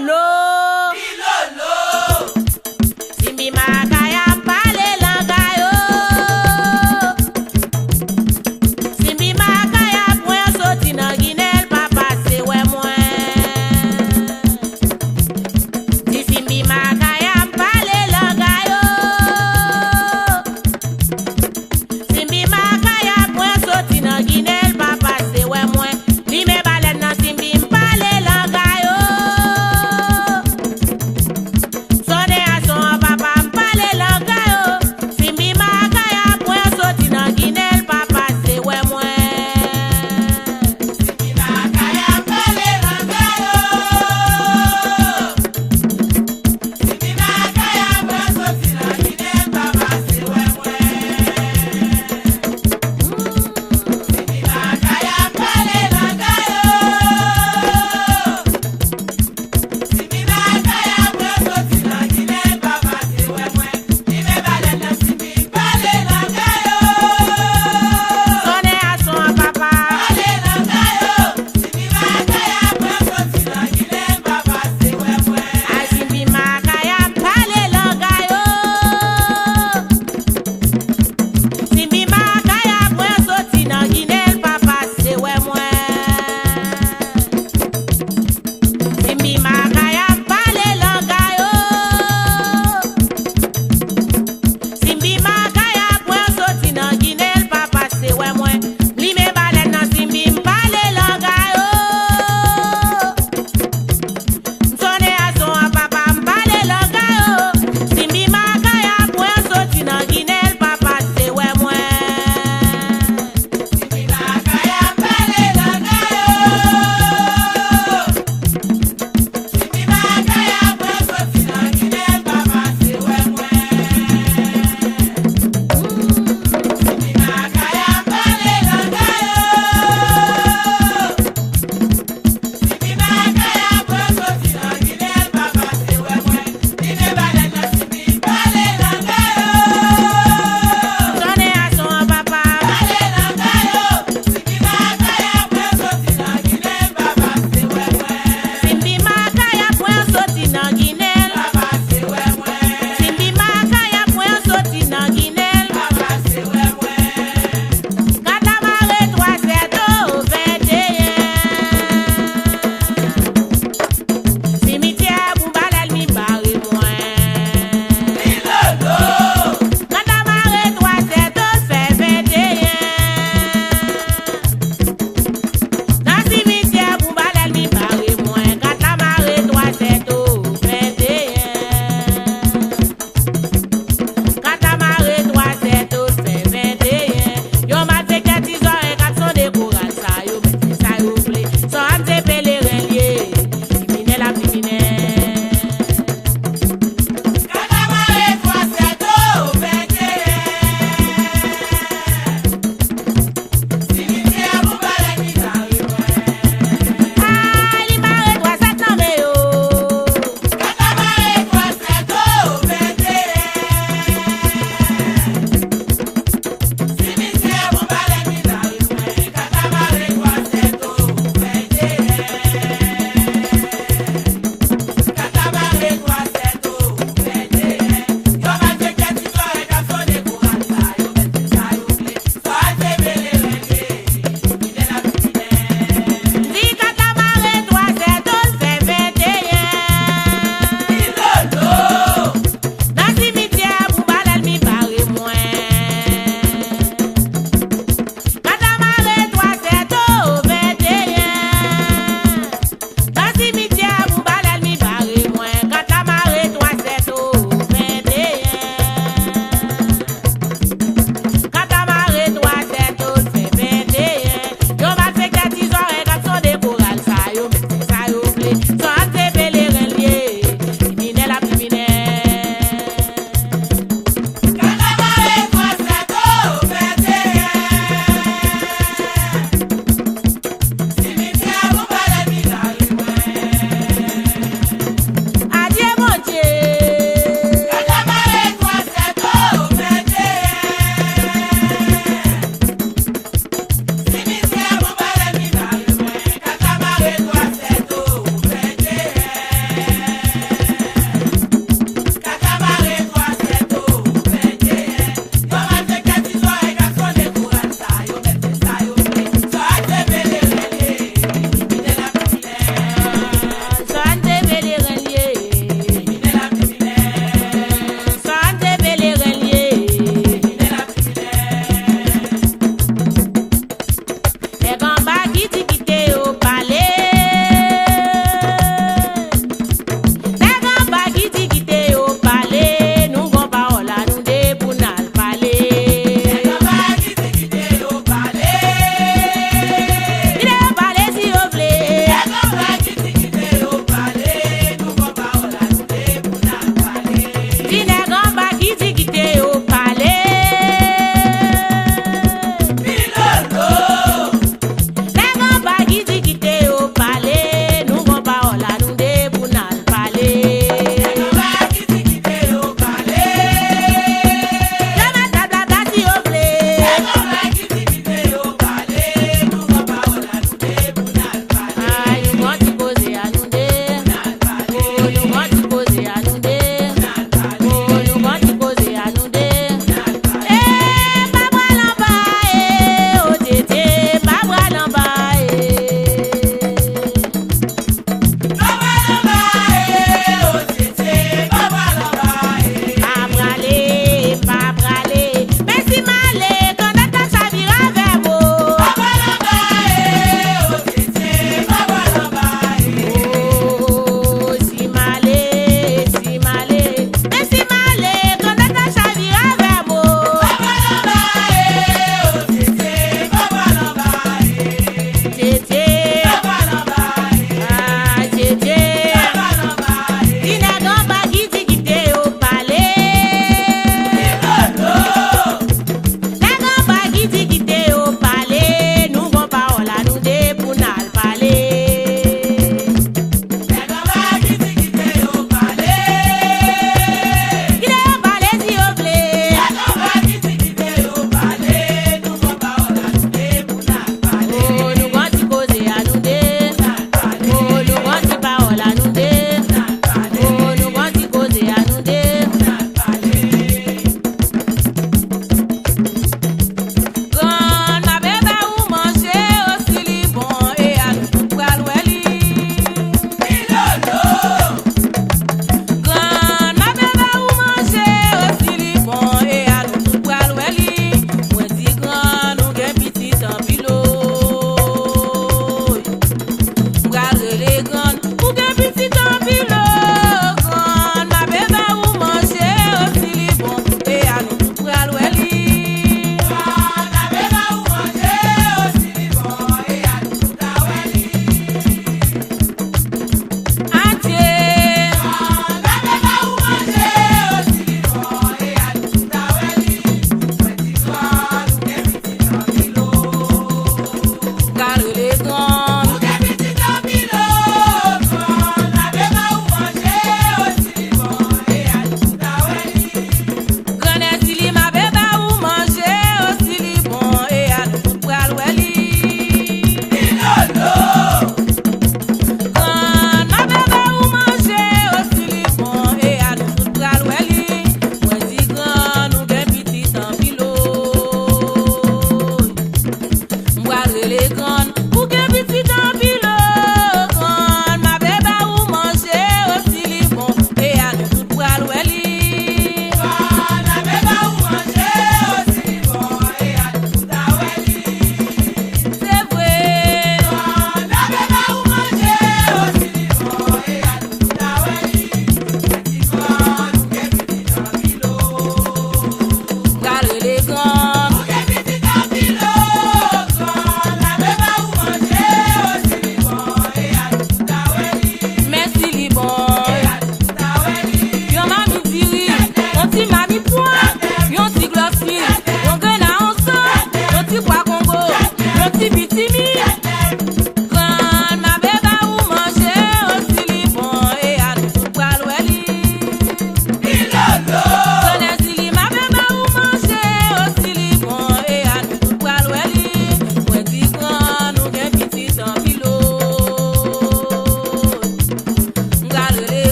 Lolo. Simbi makaya pale langayo. Simbi makaya point soti nan ginel papa se we mwen. Di simbi makaya pale langayo. Simbi makaya point soti nan ginel papa se we mwen. Li me balen nan simbi pale langayo.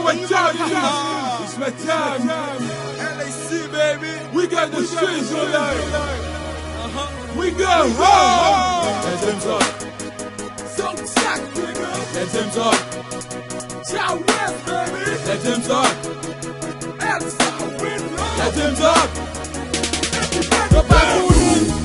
what time it is. It's my time. LAC, baby. We got the streets alive. We go home. Let them talk. So jack, nigga. Let them talk. Chow West, baby. Let them talk. Let them talk.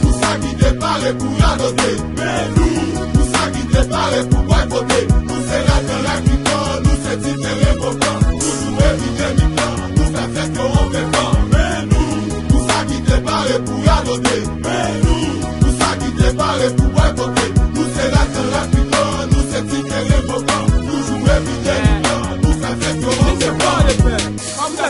Nous ça qui déparé pour adopter. Mais nous ça qui déparé pour boycotter. Nous c'est la terre qui prend, nous c'est différent pourtant. Nous jouer mi-temps, nous fait faire qu'on fait pas. Mais nous ça qui déparé pour adopter. Mais nous ça qui déparé pour boycotter. Nous c'est la terre qui prend, nous c'est différent pourtant. Nous jouer mi-temps, nous fait faire qu'on fait pas.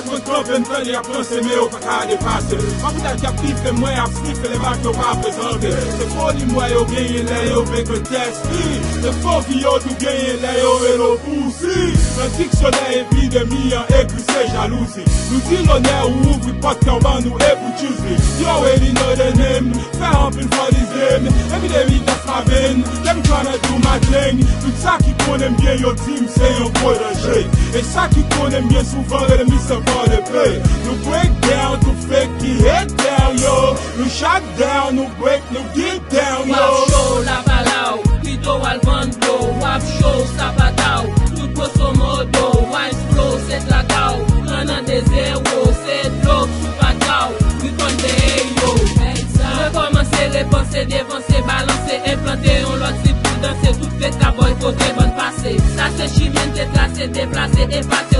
Mwen kampen tan li ap konseme ou pa ka depase. Mwen pou ta pife mwen ap snife le bak yo pa prezante. Se foli mwen yo genye le yo vek un testi. Se foki yo tou genye le yo elo pousi. Un dictionnaire epidemi an ekri se jalousi. Nou di l'honneur ou ouvri pot kamban nou e pou choose. You already know the name. Fè ampil for this game. Epidemi that's my vein. Let me tryna do my thing. Tout sa ki konem bien yo team se yo protege. E sa ki konem bien souvan re mi se for the play. Nou break down to fake ki head down yo. Nou shut down, nou break, nou get down yo. Wap show la balaw, pito al bando. Wap show sapataw, tout grosso modo. Wine flow, set la kaw. Kanan de zero, set blok, supataw. We kon de yo. Recommence les pensées, dévancer, balancer, implanter. On lot si pour danser, tout fait ta boy côté bonne passé. Ça c'est chimien, déplacer, déplacer, effacer.